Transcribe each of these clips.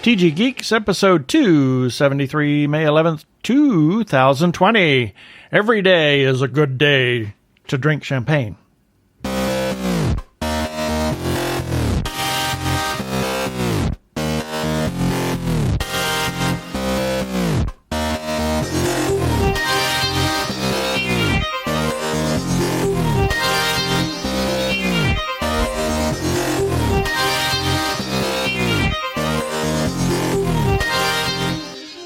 TG Geeks, episode 273, May 11th, 2020. Every day is a good day to drink champagne.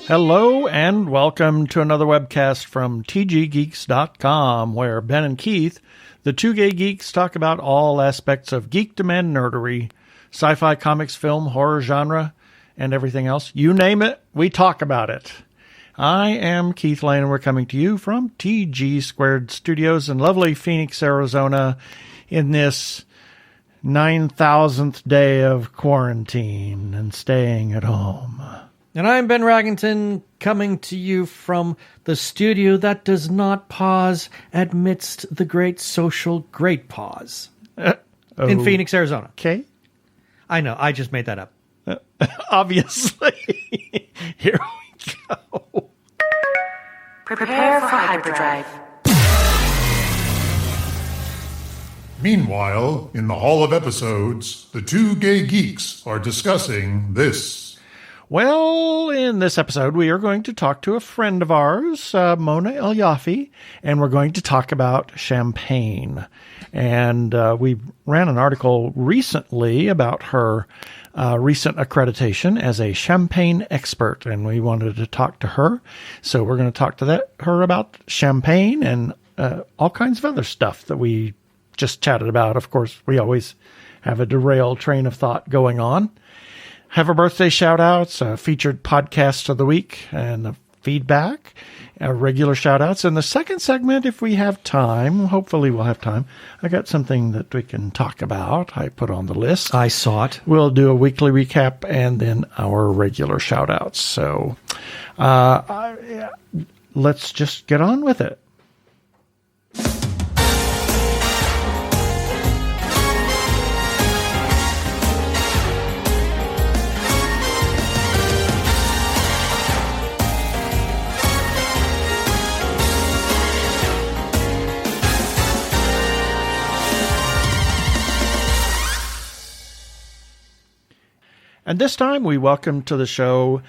Hello and welcome to another webcast from tggeeks.com, where Ben and Keith, the Two Gay Geeks, talk about all aspects of geekdom and nerdery, sci-fi, comics, film, horror genre, and everything else. You name it, we talk about it. I am Keith Lane, and we're coming to you from TG Squared Studios in lovely Phoenix, Arizona, in this 9,000th day of quarantine and staying at home. And I'm Ben Raggington, coming to you from the studio that does not pause amidst the great social great pause in Phoenix, Arizona. Okay. I know, I just made that up. Obviously. Here we go. Prepare for hyperdrive. Meanwhile, in the Hall of Episodes, the Two Gay Geeks are discussing this. Well, in this episode, we are going to talk to a friend of ours, Mona Elyafi, and we're going to talk about champagne. And we ran an article recently about her recent accreditation as a champagne expert, and we wanted to talk to her. So we're going to talk to her about champagne and all kinds of other stuff that we just chatted about. Of course, we always have a derailed train of thought going on. Have a birthday shout-outs, a featured podcast of the week, and the feedback, regular shout-outs. In the second segment, if we have time, hopefully we'll have time, I got something that we can talk about. I put on the list. I saw it. We'll do a weekly recap and then our regular shout-outs. So let's just get on with it. And this time we welcome to the show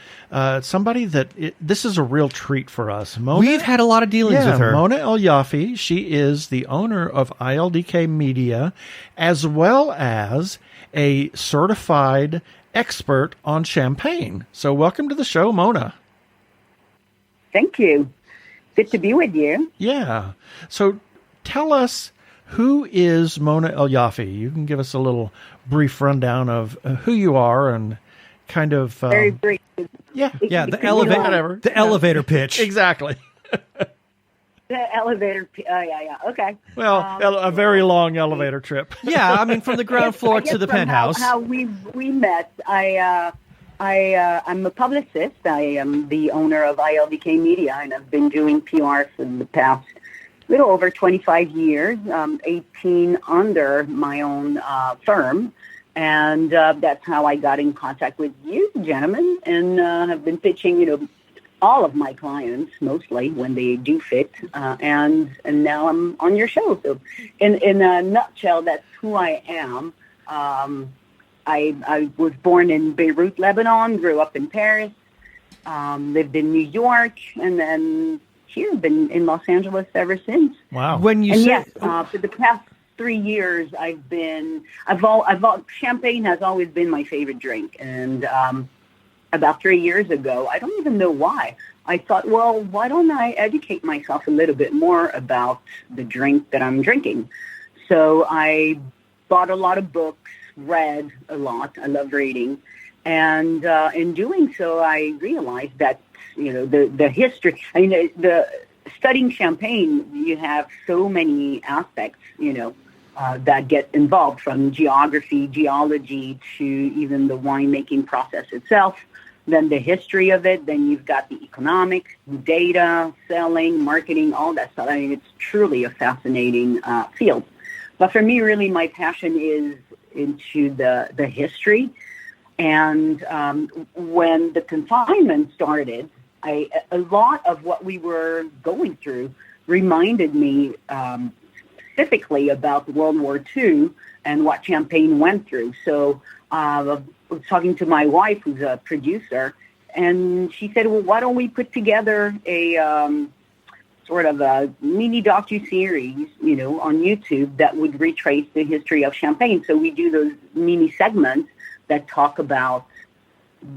somebody that this is a real treat for us. Mona, we've had a lot of dealings with her. Mona Elyafi. She is the owner of ILDK Media, as well as a certified expert on champagne. So welcome to the show, Mona. Thank you. Good to be with you. Yeah. So tell us, who is Mona Elyafi? You can give us a little brief rundown of who you are and kind of... Very brief. Yeah, the elevator pitch. Exactly. The elevator... yeah. Okay. Well, a very long elevator trip. Yeah, I mean, from the ground floor to the penthouse. How we met, I'm a publicist. I am the owner of ILDK Media, and I've been doing PR for the past little over 25 years, 18 under my own firm. And that's how I got in contact with you, gentlemen, and have been pitching, all of my clients, mostly when they do fit. And now I'm on your show. So in a nutshell, that's who I am. I was born in Beirut, Lebanon, grew up in Paris, lived in New York, and then here, been in Los Angeles ever since. Wow. Yes, for the past 3 years, champagne has always been my favorite drink. And about 3 years ago, I don't even know why, I thought, well, why don't I educate myself a little bit more about the drink that I'm drinking? So I bought a lot of books, read a lot. I love reading. And in doing so, I realized that the history, the studying champagne, you have so many aspects, that get involved, from geography, geology, to even the winemaking process itself, then the history of it, then you've got the economics, data, selling, marketing, all that stuff. I mean, it's truly a fascinating field. But for me, really, my passion is into the history And when the confinement started, a lot of what we were going through reminded me specifically about World War II and what Champagne went through. So I was talking to my wife, who's a producer, and she said, well, why don't we put together a sort of a mini docu-series, on YouTube that would retrace the history of Champagne. So we do those mini segments that talk about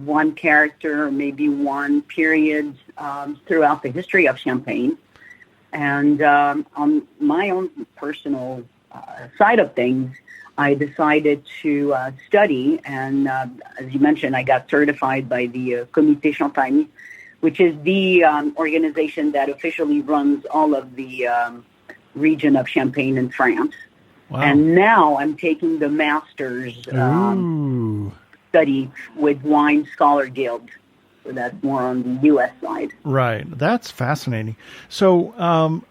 one character or maybe one period throughout the history of Champagne. And on my own personal side of things, I decided to study, and as you mentioned, I got certified by the Comité Champagne, which is the organization that officially runs all of the region of Champagne in France. Wow. And now I'm taking the master's study with Wine Scholar Guild. So that's more on the U.S. side. Right. That's fascinating. So,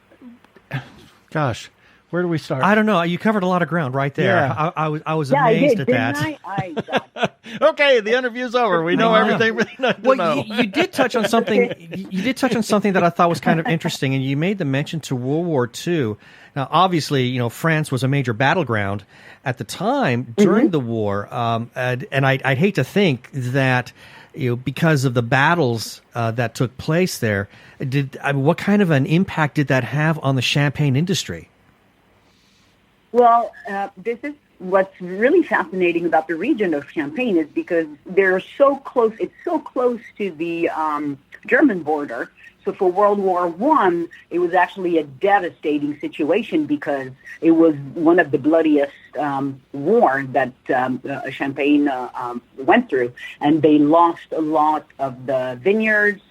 gosh, where do we start? I don't know. You covered a lot of ground right there. Yeah. I was Yeah, amazed I did, at didn't that. I? Okay, the interview's over. We know everything we need to know. You did touch on something. You did touch on something that I thought was kind of interesting, and you made the mention to World War II. Now, obviously, France was a major battleground at the time during the war, and I'd hate to think that because of the battles that took place there, what kind of an impact did that have on the champagne industry? Well, this is what's really fascinating about the region of Champagne is because they're so close. It's so close to the German border. So for World War I, it was actually a devastating situation because it was one of the bloodiest war that Champagne went through. And they lost a lot of the vineyards.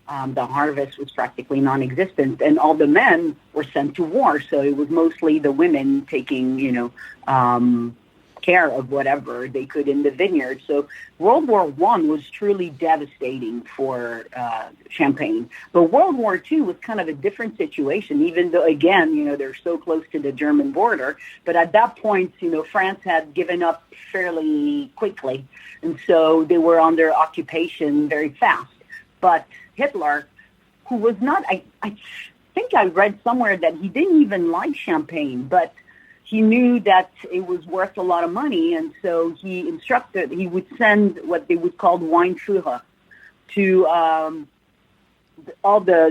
The harvest was practically non-existent, and all the men were sent to war. So it was mostly the women taking, care of whatever they could in the vineyard. So World War I was truly devastating for Champagne. But World War II was kind of a different situation, even though, again, they're so close to the German border. But at that point, France had given up fairly quickly, and so they were under occupation very fast. But Hitler, who was not, I think I read somewhere that he didn't even like Champagne, but he knew that it was worth a lot of money, and so he would send what they would call Weinführer to all the,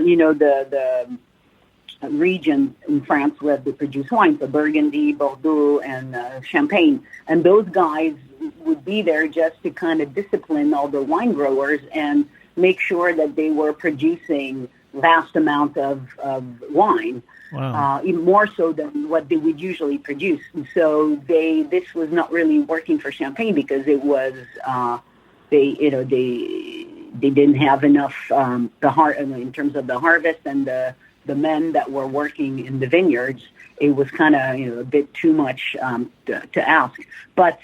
the regions in France where they produce wine, so Burgundy, Bordeaux, and Champagne. And those guys would be there just to kind of discipline all the wine growers and make sure that they were producing vast amounts of wine. Wow. Even more so than what they would usually produce. And so this was not really working for Champagne because it was they didn't have enough in terms of the harvest and the men that were working in the vineyards. It was kind of a bit too much to ask. But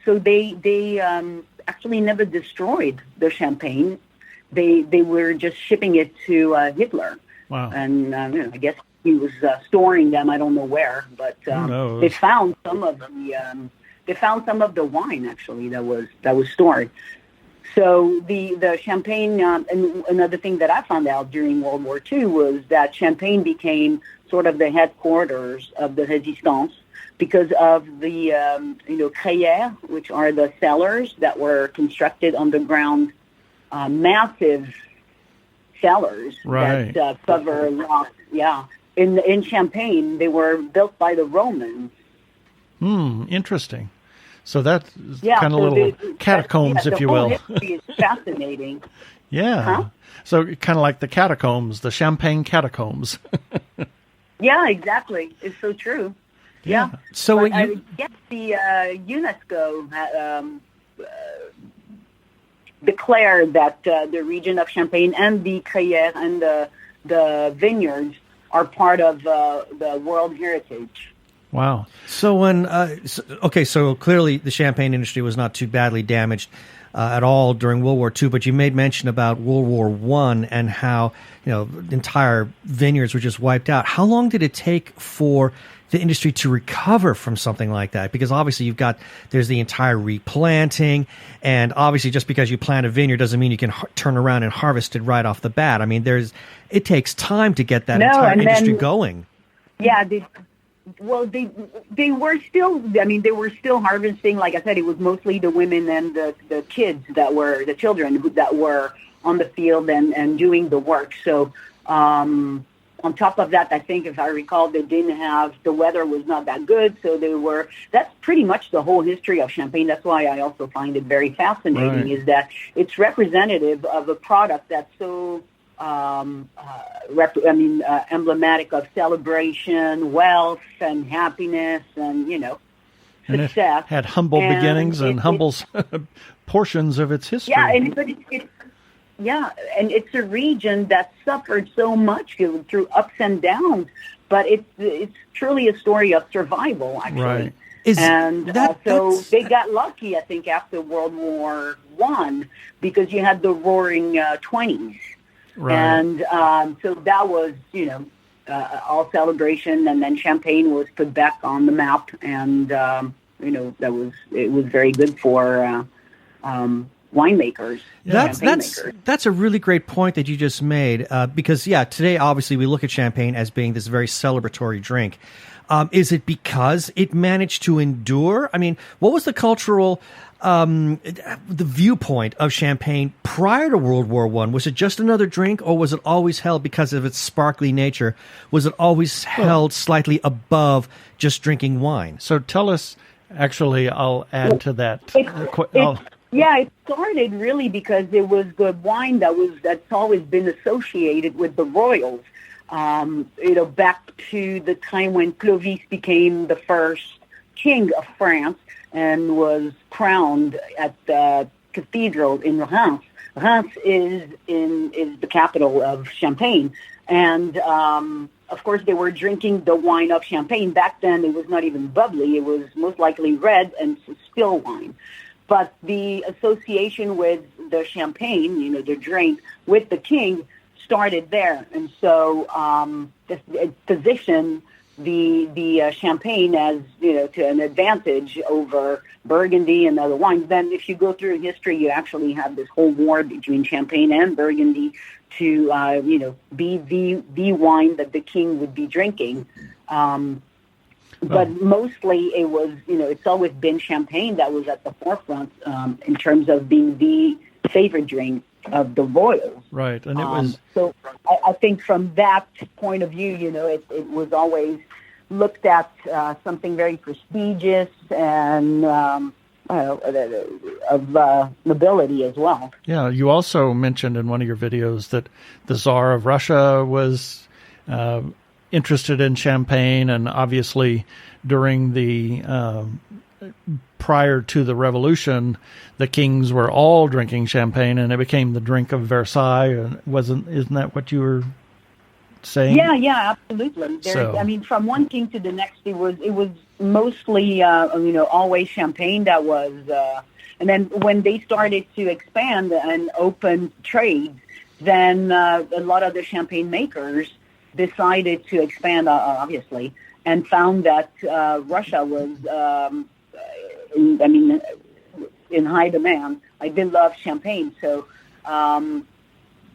so they actually never destroyed the Champagne. They were just shipping it to Hitler. Wow. And I guess he was storing them. I don't know where, but they found some of the wine actually that was stored. So the Champagne, and another thing that I found out during World War II was that Champagne became sort of the headquarters of the Resistance because of the crayères, which are the cellars that were constructed underground, massive cellars that cover rocks. Yeah. In Champagne, they were built by the Romans. Interesting. So that's kind of little catacombs, if you will. The whole history is fascinating. Yeah. Huh? So kind of like the catacombs, the Champagne catacombs. Yeah, exactly. It's so true. Yeah. So I guess the UNESCO declared that the region of Champagne and the crayères and the vineyards are part of the World Heritage. Wow. So so clearly the champagne industry was not too badly damaged at all during World War II, but you made mention about World War I and how entire vineyards were just wiped out. How long did it take for the industry to recover from something like that? Because obviously there's the entire replanting, and obviously just because you plant a vineyard doesn't mean you can turn around and harvest it right off the bat. I mean, it takes time to get that entire industry going. Yeah, they were still. I mean, they were still harvesting. Like I said, it was mostly the women and the kids the children that were on the field and doing the work. So on top of that, I think if I recall, they didn't have the weather was not that good. So that's pretty much the whole history of Champagne. That's why I also find it very fascinating. Is that it's representative of a product that's so. Emblematic of celebration, wealth, and happiness, and success. It had humble beginnings and humble portions of its history. Yeah, and it's a region that suffered so much through ups and downs, but it's truly a story of survival, actually. Right. So they got lucky, I think, after World War I, because you had the Roaring 20s. Right. And so that was, all celebration, and then Champagne was put back on the map, and it was very good for winemakers. That's a really great point that you just made, because today obviously we look at Champagne as being this very celebratory drink. Is it because it managed to endure? I mean, what was the cultural the viewpoint of Champagne prior to World War I? Was it just another drink, or was it always held, because of its sparkly nature, was it always held slightly above just drinking wine? So tell us, actually, I'll add to that. It started really because it was the wine that's always been associated with the royals. Back to the time when Clovis became the first king of France and was crowned at the cathedral in Reims. Reims is the capital of Champagne. And, of course, they were drinking the wine of Champagne. Back then, it was not even bubbly. It was most likely red and still wine. But the association with the Champagne, the drink, with the king started there. And so it positioned the Champagne as, to an advantage over Burgundy and other wines. Then if you go through history, you actually have this whole war between Champagne and Burgundy to, be the wine that the king would be drinking. But mostly it was, it's always been Champagne that was at the forefront in terms of being the favorite drink of the royals. Right, and it was... So I think from that point of view, it was always looked at something very prestigious and of nobility as well. Yeah, you also mentioned in one of your videos that the Tsar of Russia was interested in Champagne, and obviously during the prior to the revolution, the kings were all drinking Champagne, and it became the drink of Versailles. Isn't that what you were saying? Yeah, absolutely. From one king to the next, it was mostly always Champagne that was, and then when they started to expand and open trade, then a lot of the Champagne makers decided to expand, obviously, and found that Russia was, in high demand. They love Champagne, so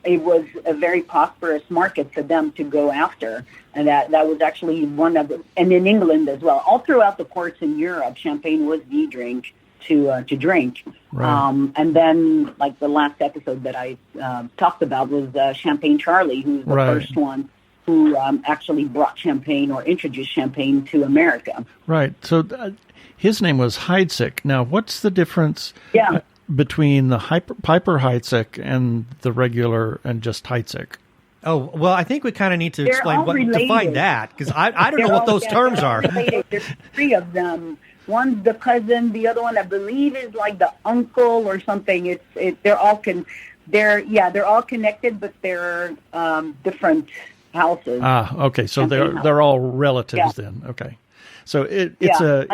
it was a very prosperous market for them to go after, and that was actually one of the, and in England as well. All throughout the courts in Europe, Champagne was the drink to drink. Right. And then, like the last episode that I talked about was Champagne Charlie, who's the first one who actually brought Champagne or introduced Champagne to America. Right. So his name was Heidsieck. Now, what's the difference between the Piper Heidsieck and the regular and just Heidsieck? Oh, well, I think we kind of need to define that, because I don't know what those terms are. There's three of them. One's the cousin. The other one, I believe, is like the uncle or something. They're all connected, but they're different houses. Okay. So they're all relatives then. Okay. So it's a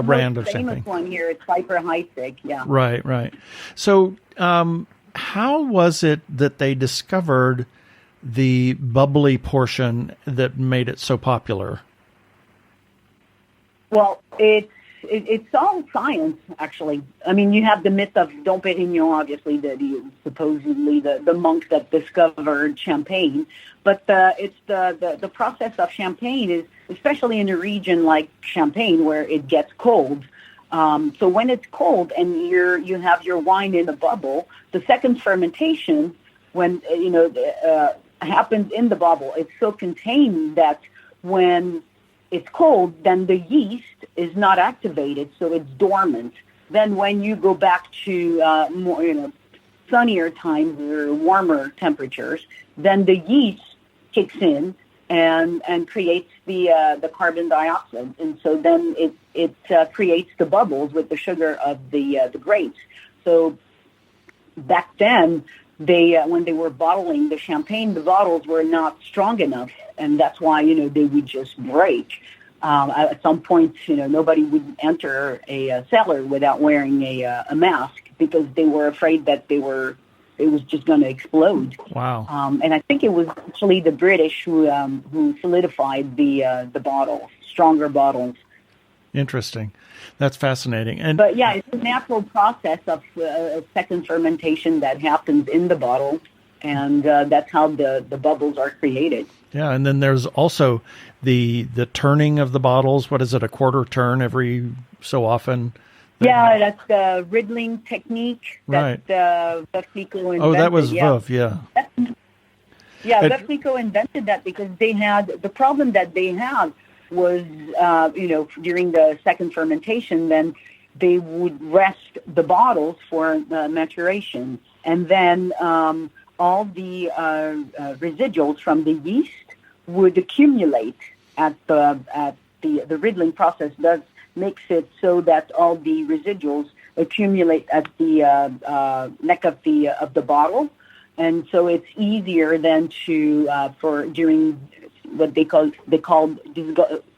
brand of Champagne. The famous one here is Piper Heidsieck. Yeah. Right. So how was it that they discovered the bubbly portion that made it so popular? Well, it's all science, actually. I mean, you have the myth of Dom Pérignon, obviously, supposedly the monk that discovered champagne. But it's the process of champagne is, especially in a region like Champagne where it gets cold. So when it's cold and you have your wine in a bubble, the second fermentation, when happens in the bubble, it's so contained that when it's cold, then the yeast is not activated, so it's dormant. Then when you go back to more, sunnier times or warmer temperatures, then the yeast kicks in and creates the carbon dioxide, and so then it creates the bubbles with the sugar of the grapes. So back then, when they were bottling the champagne, the bottles were not strong enough, and that's why they would just break. At some point, nobody would enter a cellar without wearing a mask because they were afraid that it was just going to explode. Wow! And I think it was actually the British who solidified the bottles, stronger bottles. Interesting. That's fascinating. But yeah, it's a natural process of second fermentation that happens in the bottle, and that's how the bubbles are created. Yeah, and then there's also the turning of the bottles. What is it, a quarter turn every so often? Yeah, that's the riddling technique that right. Veuve Clicquot invented. Oh, that was Veuve, yeah. Veuve Clicquot invented that because the problem that they had was, during the second fermentation, then they would rest the bottles for maturation. And then all the residuals from the yeast would accumulate at the riddling process makes it so that all the residuals accumulate at the neck of the bottle. And so it's easier than for during what they called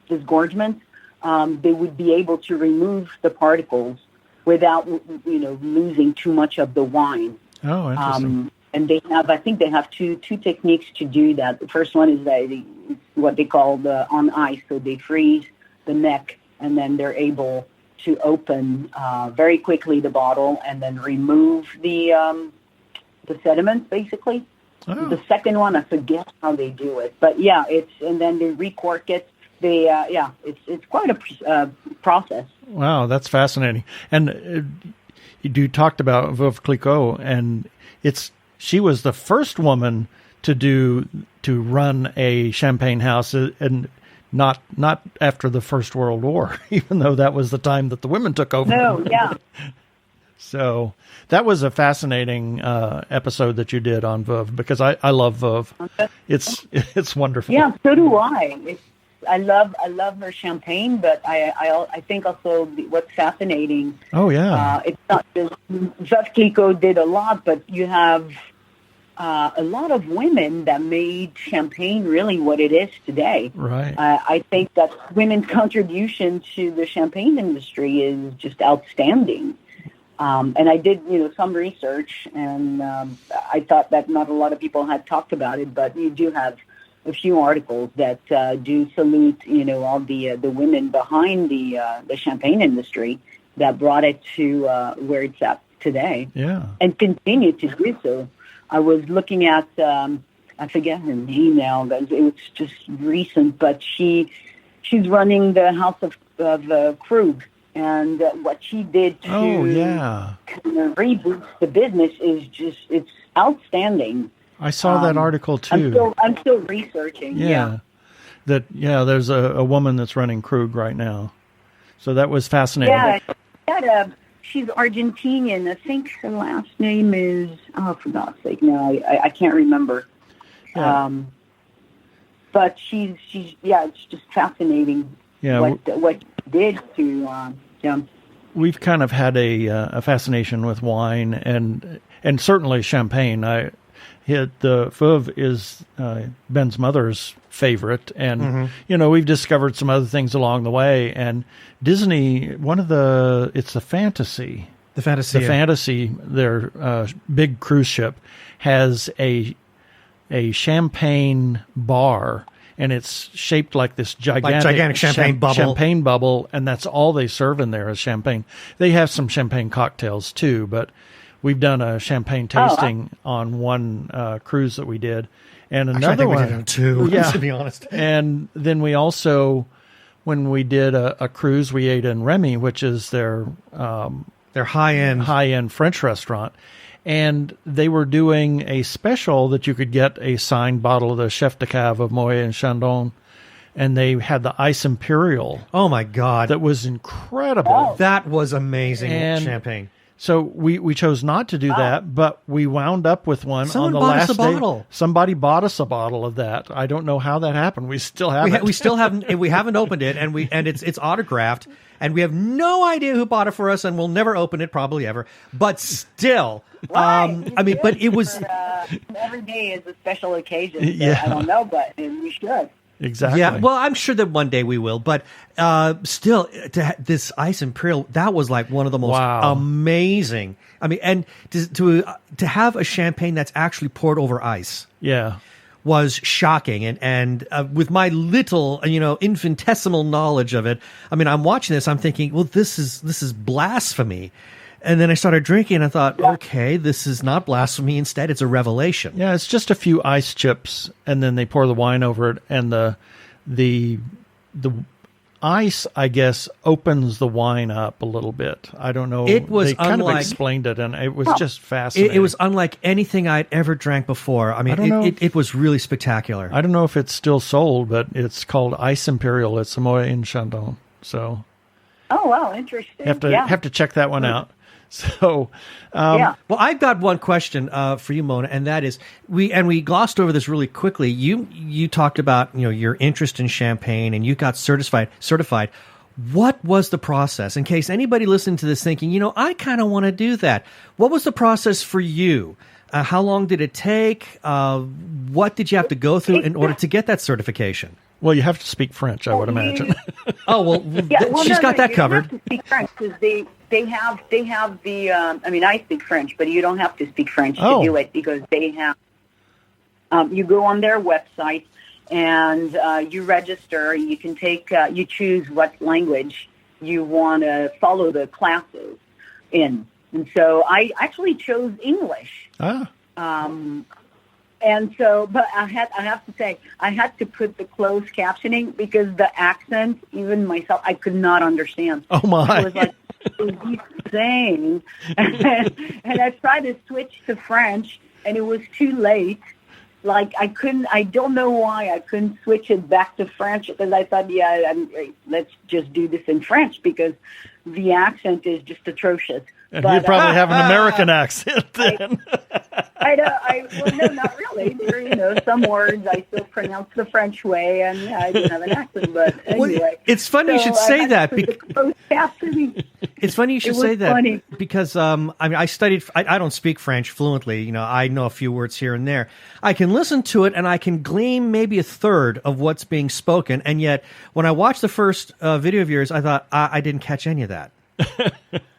disgorgement. They would be able to remove the particles without losing too much of the wine. Oh, interesting. And I think they have two techniques to do that. The first one is what they call on ice. So they freeze the neck, and then they're able to open very quickly the bottle and then remove the sediment, basically. Oh. The second one, I forget how they do it, but yeah, and then they recork it. It's quite a process. Wow, that's fascinating. And you talked about Veuve Clicquot, and she was the first woman to run a champagne house, and not after the First World War, even though that was the time that the women took over. No, yeah. So that was a fascinating episode that you did on Veuve, because I love Veuve. Okay. It's wonderful. Yeah, so do I. I love her champagne, but I think also what's fascinating. Oh yeah. It's not just Veuve Clicquot did a lot, but you have a lot of women that made champagne really what it is today. Right. I think that women's contribution to the champagne industry is just outstanding. And I did, some research, and I thought that not a lot of people had talked about it, but you do have a few articles that do salute, all the women behind the champagne industry that brought it to where it's at today. Yeah. And continue to do so. I was looking at, I forget her name now, it was just recent, but she's running the House of Krug. And what she did to kind of reboot the business is it's outstanding. I saw that article too. I'm still researching. Yeah. There's a woman that's running Krug right now. So that was fascinating. Yeah, she's Argentinian. I think her last name is, for God's sake, no, I can't remember. Yeah. But she's it's just fascinating. Yeah. What she did to, We've kind of had a fascination with wine and certainly champagne. The Veuve is Ben's mother's favorite, and we've discovered some other things along the way. And Disney, it's the Fantasy. The Fantasy, their big cruise ship, has a champagne bar, and it's shaped like this gigantic champagne bubble. Champagne bubble, and that's all they serve in there is champagne. They have some champagne cocktails too, but we've done a champagne tasting on one cruise that we did, and another we one did it on two. Yeah. To be honest. And then we also, when we did a cruise, we ate in Remy, which is their high-end French restaurant. And they were doing a special that you could get a signed bottle of the Chef de Cave of Moet and Chandon. And they had the Ice Imperial. Oh, my God. That was incredible. That was amazing champagne. So we chose not to do that, but we wound up with one on the bought last us a day. bottle. Somebody bought us a bottle of that. I don't know how that happened. We still haven't. We still haven't. We haven't opened it, and it's autographed, and we have no idea who bought it for us, and we'll never open it, probably ever. But still, but it was every day is a special occasion. So Yeah. I don't know, but we should. Exactly. Yeah, well, I'm sure that one day we will, but still, this Ice Imperial, that was like one of the most amazing. I mean, and to have a champagne that's actually poured over ice, was shocking. And with my little, infinitesimal knowledge of it, I mean, I'm watching this, I'm thinking, well, this is blasphemy. And then I started drinking, and I thought, okay, this is not blasphemy. Instead, it's a revelation. Yeah, it's just a few ice chips, and then they pour the wine over it, and the ice, I guess, opens the wine up a little bit. I don't know. It was they kind unlike, of explained it, and it was just fascinating. It was unlike anything I'd ever drank before. I mean, it was really spectacular. I don't know if it's still sold, but it's called Ice Imperial. It's a Moet in Chandon. So, oh wow, interesting. Have to check that one out. So, well, I've got one question for you, Mona, and that is we glossed over this really quickly. You talked about your interest in champagne, and you got certified. What was the process? In case anybody listening to this thinking, I kind of want to do that. What was the process for you? How long did it take? What did you have to go through in order to get that certification? Well, you have to speak French, I would imagine. Oh well, she's got that covered. You have to speak French because they have the. I mean, I speak French, but you don't have to speak French to do it because they have. You go on their website and you register. You can take. You choose what language you want to follow the classes in, and so I actually chose English. And so, but I have to say, I had to put the closed captioning because the accent, even myself, I could not understand. Oh my! I was like, what is he saying? And I tried to switch to French, and it was too late. Like I don't know why I couldn't switch it back to French because I thought, let's just do this in French because the accent is just atrocious. And you probably have an American accent then. Well, no, not really. There, some words I still pronounce the French way, and I didn't have an accent. But anyway, well, it's funny you should say that. It's funny you should say that because I mean, I studied. I don't speak French fluently. I know a few words here and there. I can listen to it and I can glean maybe a third of what's being spoken. And yet, when I watched the first video of yours, I thought I didn't catch any of that.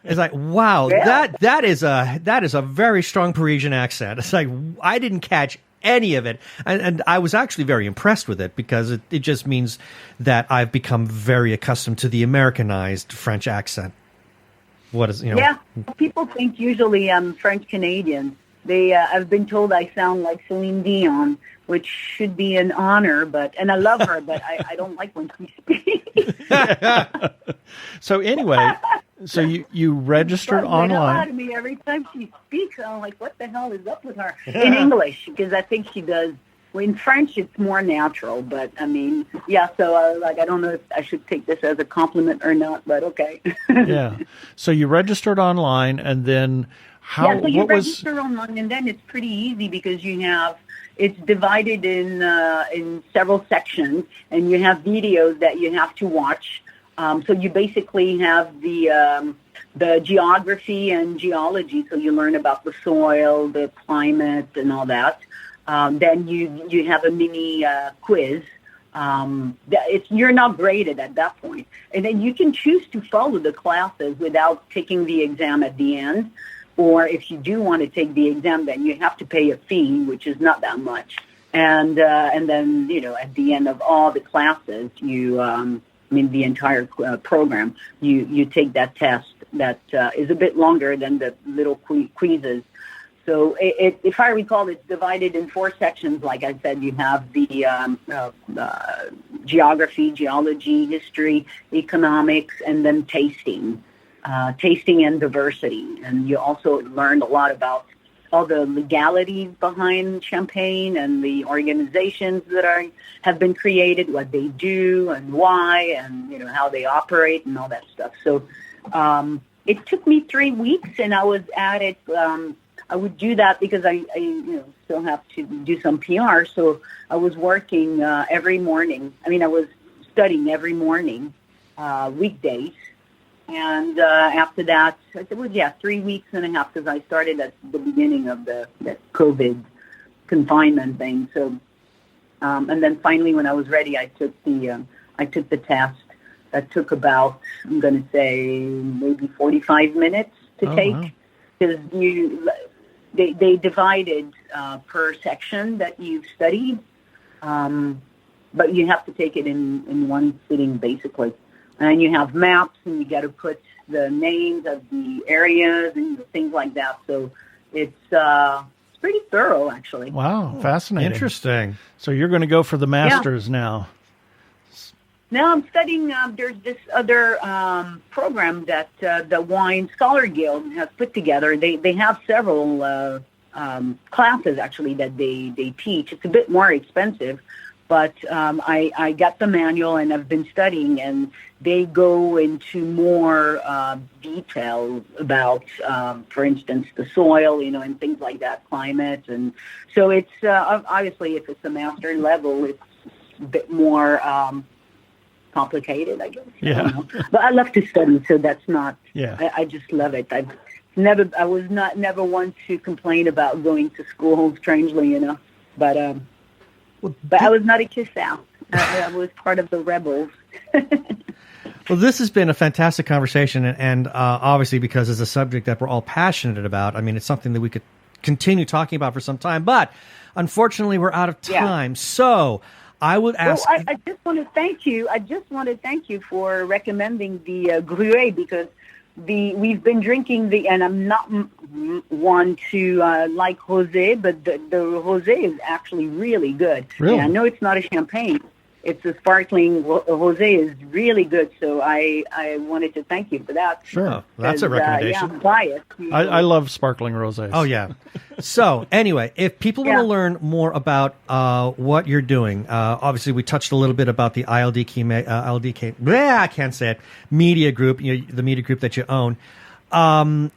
It's like, wow, that is a very strong Parisian accent. It's like I didn't catch any of it, and I was actually very impressed with it because it just means that I've become very accustomed to the Americanized French accent. What is Yeah, people think usually I'm French Canadian. I've been told I sound like Celine Dion, which should be an honor, and I love her, but I don't like when she speaks. So anyway, so you registered online. Out of me every time she speaks. I'm like, what the hell is up with her? In English, because I think she does. Well, in French, it's more natural, but I mean, yeah. So I don't know if I should take this as a compliment or not, but okay. Yeah. So you registered online, and then how? Yeah. So you what register online, and then it's pretty easy because it's divided in several sections, and you have videos that you have to watch. So you basically have the geography and geology, so you learn about the soil, the climate, and all that. Then you have a mini quiz. You're not graded at that point, and then you can choose to follow the classes without taking the exam at the end. Or if you do want to take the exam, then you have to pay a fee, which is not that much. And then, at the end of all the classes, the entire program, you take that test that is a bit longer than the little quizzes. So if I recall, it's divided in 4 sections. Like I said, you have the geography, geology, history, economics, and then tasting and diversity. And you also learned a lot about all the legalities behind champagne and the organizations that have been created, what they do and why, and how they operate and all that stuff. So it took me 3 weeks, and I was at it. I would do that because I still have to do some PR. So I was working every morning. I was studying every morning, weekdays. And after that, it was, 3 weeks and a half, because I started at the beginning of the COVID confinement thing. So, and then finally, when I was ready, I took the test. That took about, I'm going to say, maybe 45 minutes to take, because they divided per section that you've studied, but you have to take it in one sitting, basically. And you have maps, and you got to put the names of the areas and things like that. So it's pretty thorough, actually. Wow, fascinating. Interesting. So you're going to go for the master's now. Now I'm studying, there's this other program that the Wine Scholar Guild has put together. They have several classes, actually, that they teach. It's a bit more expensive, but I got the manual, and I've been studying, and they go into more details about, for instance, the soil, and things like that, climate. And so it's, obviously, if it's a master level, it's a bit more complicated, I guess. Yeah. I don't know. But I love to study, so that's not. Yeah. I just love it. I was never one to complain about going to school. Strangely, but I was not a kiss out. I was part of the rebels. Well, this has been a fantastic conversation, and obviously, because it's a subject that we're all passionate about. It's something that we could continue talking about for some time, but unfortunately, we're out of time. Yeah. So I would ask. Well, I just want to thank you. I just want to thank you for recommending the Gruet, because we've been drinking and I'm not one to like rosé, but the rosé is actually really good. Really? And I know it's not a champagne. It's a sparkling rosé is really good. So I wanted to thank you for that. Sure. Oh, that's a recommendation. Buy it. I love sparkling rosés. Oh, yeah. So anyway, if people want to learn more about what you're doing, obviously we touched a little bit about the I can't say it, media group, the media group that you own. And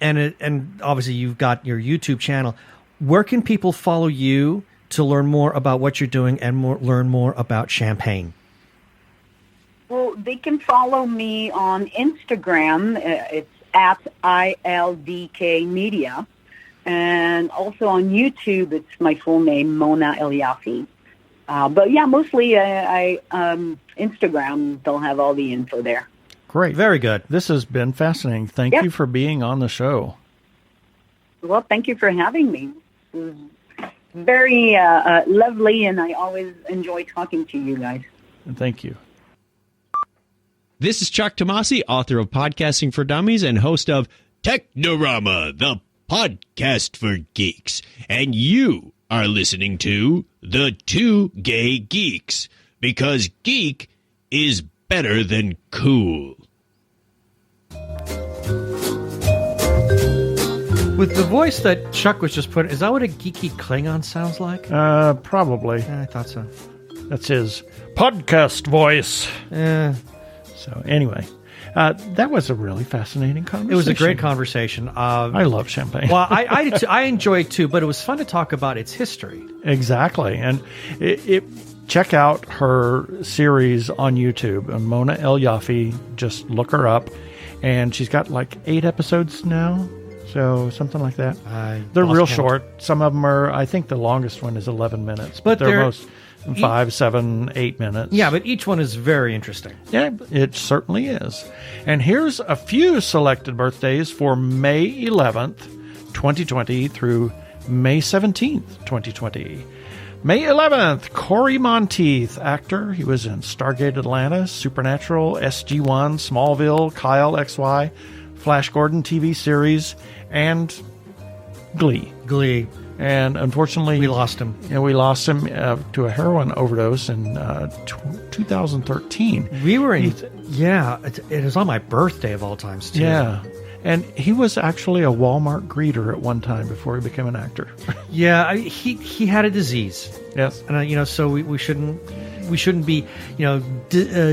obviously you've got your YouTube channel. Where can people follow you to learn more about what you're doing and learn more about champagne? Well, they can follow me on Instagram. It's at ILDK Media. And also on YouTube, it's my full name, Mona Elyafi. But yeah, mostly Instagram, they'll have all the info there. Great. Very good. This has been fascinating. Thank you for being on the show. Well, thank you for having me. It was very lovely, and I always enjoy talking to you guys. Thank you. This is Chuck Tomasi, author of Podcasting for Dummies and host of Technorama, the podcast for geeks. And you are listening to the Two Gay Geeks, because geek is better than cool. With the voice that Chuck was just putting, is that what a geeky Klingon sounds like? Probably. Yeah, I thought so. That's his podcast voice. Yeah. So anyway, that was a really fascinating conversation. It was a great conversation. I love champagne. Well, I did too. I enjoy it too, but it was fun to talk about its history. Exactly. And check out her series on YouTube, Mona Elyafi. Just look her up. And she's got like 8 episodes now. So something like that. They're real short. Some of them are, I think the longest one is 11 minutes. But they're most 5, 7, 8 minutes. Yeah, but each one is very interesting. Yeah, it certainly is. And here's a few selected birthdays for May 11th, 2020 through May 17th, 2020. May 11th, Corey Monteith, actor. He was in Stargate Atlanta, Supernatural, SG-1, Smallville, Kyle XY, Flash Gordon TV series, and Glee. And unfortunately, We lost him. Yeah, we lost him to a heroin overdose in 2013. We were in... it was on my birthday of all times, too. Yeah. And he was actually a Walmart greeter at one time before he became an actor. Yeah, he had a disease. Yes. And, so we shouldn't be,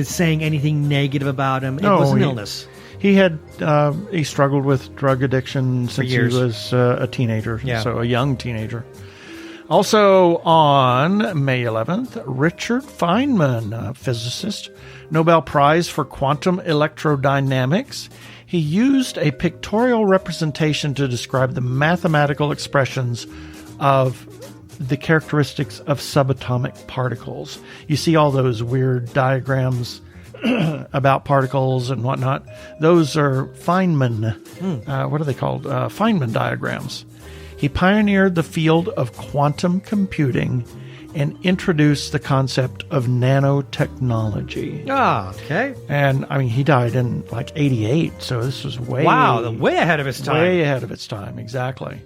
saying anything negative about him. No, it was an illness. He struggled with drug addiction since he was a teenager, so a young teenager. Also on May 11th, Richard Feynman, a physicist, Nobel Prize for Quantum Electrodynamics. He used a pictorial representation to describe the mathematical expressions of the characteristics of subatomic particles. You see all those weird diagrams about particles and whatnot. Those are Feynman. What are they called? Feynman diagrams. He pioneered the field of quantum computing and introduced the concept of nanotechnology. Ah, okay. And, he died in, 88, so this was way ahead of his time. Way ahead of its time, exactly.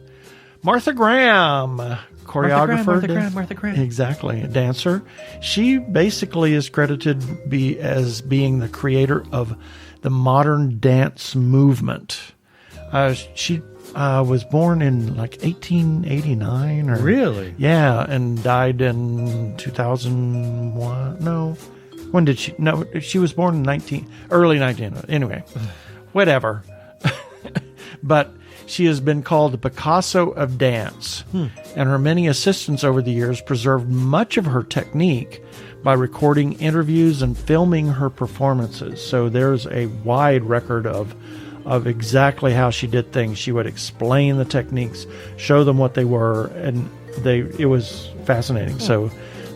Martha Graham, choreographer. Martha Graham. Exactly, a dancer. She basically is credited as being the creator of the modern dance movement. She was born in 1889 Really? Yeah, and died in 2001. No, when did she? No, she was born in early 19. Anyway, whatever. But she has been called the Picasso of dance, and her many assistants over the years preserved much of her technique by recording interviews and filming her performances. So there's a wide record of exactly how she did things. She would explain the techniques, show them what they were, and it was fascinating. So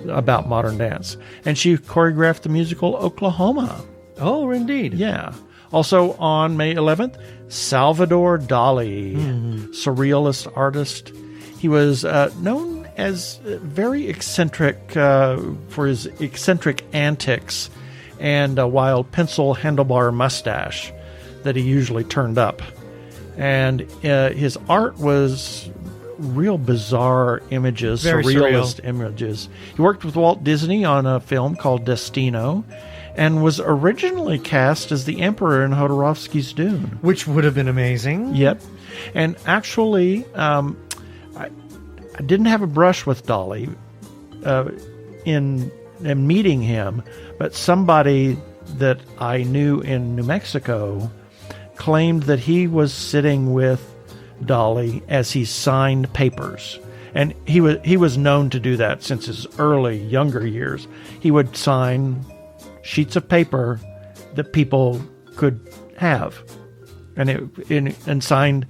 about modern dance. And she choreographed the musical Oklahoma. Oh, indeed. Yeah. Also on May 11th, Salvador Dali, surrealist artist. He was known as very eccentric for his eccentric antics and a wild pencil handlebar mustache that he usually turned up. And his art was real bizarre images, Very surrealist surreal. images. He worked with Walt Disney on a film called Destino and was originally cast as the Emperor in Jodorowsky's Dune. Which would have been amazing. Yep. And actually, I didn't have a brush with Dali in meeting him, but somebody that I knew in New Mexico claimed that he was sitting with Dali as he signed papers. And he was known to do that since his younger years. He would sign sheets of paper that people could have, and signed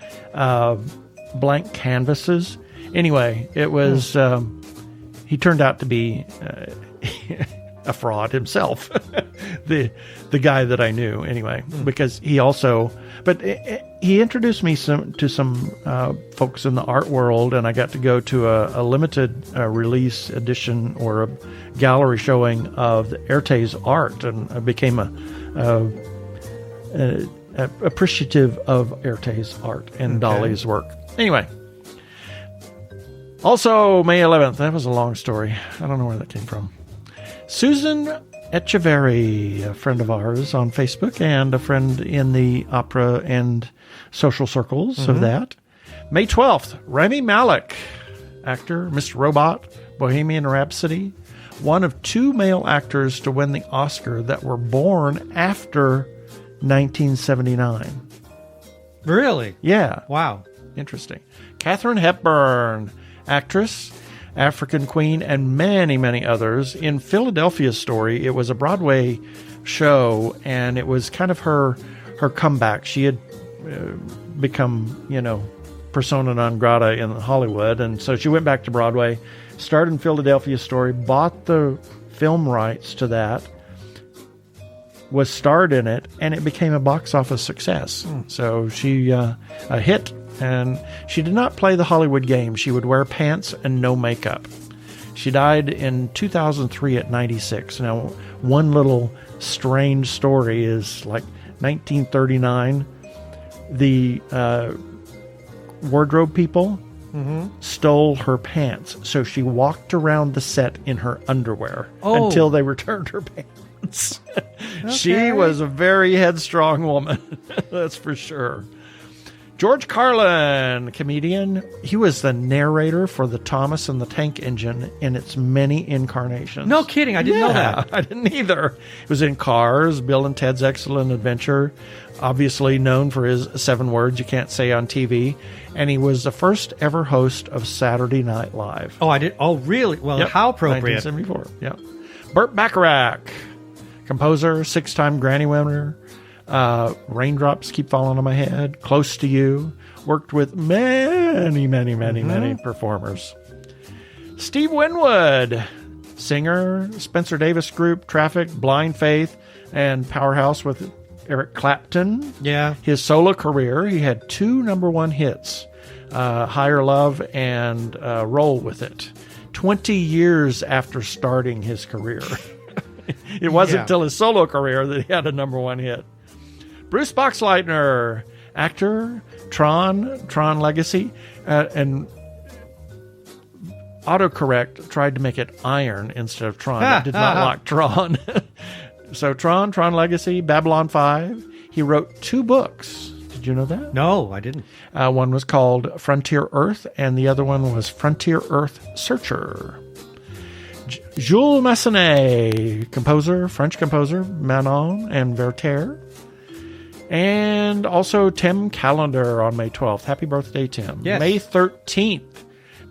blank canvases. Anyway, it was he turned out to be a fraud himself, the guy that I knew anyway, because he also, but he introduced me to some folks in the art world, and I got to go to a limited release edition or a gallery showing of the Erte's art, and I became appreciative of Erte's art and Dali's work. Anyway. Also, May 11th, that was a long story. I don't know where that came from. Susan Echeverry, a friend of ours on Facebook and a friend in the opera and social circles of that. May 12th, Rami Malek, actor, Mr. Robot, Bohemian Rhapsody, one of two male actors to win the Oscar that were born after 1979. Really? Yeah. Wow. Interesting. Katharine Hepburn, actress, African Queen, and many, many others. In Philadelphia Story, it was a Broadway show, and it was kind of her comeback. She had become, persona non grata in Hollywood, and so she went back to Broadway, starred in Philadelphia Story, bought the film rights to that, was starred in it, and it became a box office success. So she a hit. And she did not play the Hollywood game. She would wear pants and no makeup. She died in 2003 at 96. Now, one little strange story is like 1939, the wardrobe people stole her pants. So she walked around the set in her underwear until they returned her pants. She was a very headstrong woman, that's for sure. George Carlin, comedian. He was the narrator for the Thomas and the Tank Engine in its many incarnations. No kidding, I didn't know that. I didn't either. It was in Cars, Bill and Ted's Excellent Adventure, obviously known for his 7 words you can't say on TV, and he was the first ever host of Saturday Night Live. Oh, I did. Oh, really? Well, how appropriate. 1974, yeah. Burt Bacharach, composer, 6-time Grammy winner. Raindrops Keep Falling on My Head, Close to You, worked with many performers. Steve Winwood, singer, Spencer Davis Group, Traffic, Blind Faith, and Powerhouse with Eric Clapton. Yeah. His solo career, he had 2 number 1 hits, Higher Love and Roll With It, 20 years after starting his career. It wasn't until his solo career that he had a number 1 hit. Bruce Boxleitner, actor, Tron Legacy, and autocorrect tried to make it Iron instead of Tron. It did not like Tron. So Tron Legacy, Babylon 5. He wrote 2 books. Did you know that? No, I didn't. One was called Frontier Earth, and the other one was Frontier Earth Searcher. Jules Massenet, composer, French composer, Manon and Werther. And also Tim Callender on May 12th. Happy birthday, Tim. Yes. May 13th.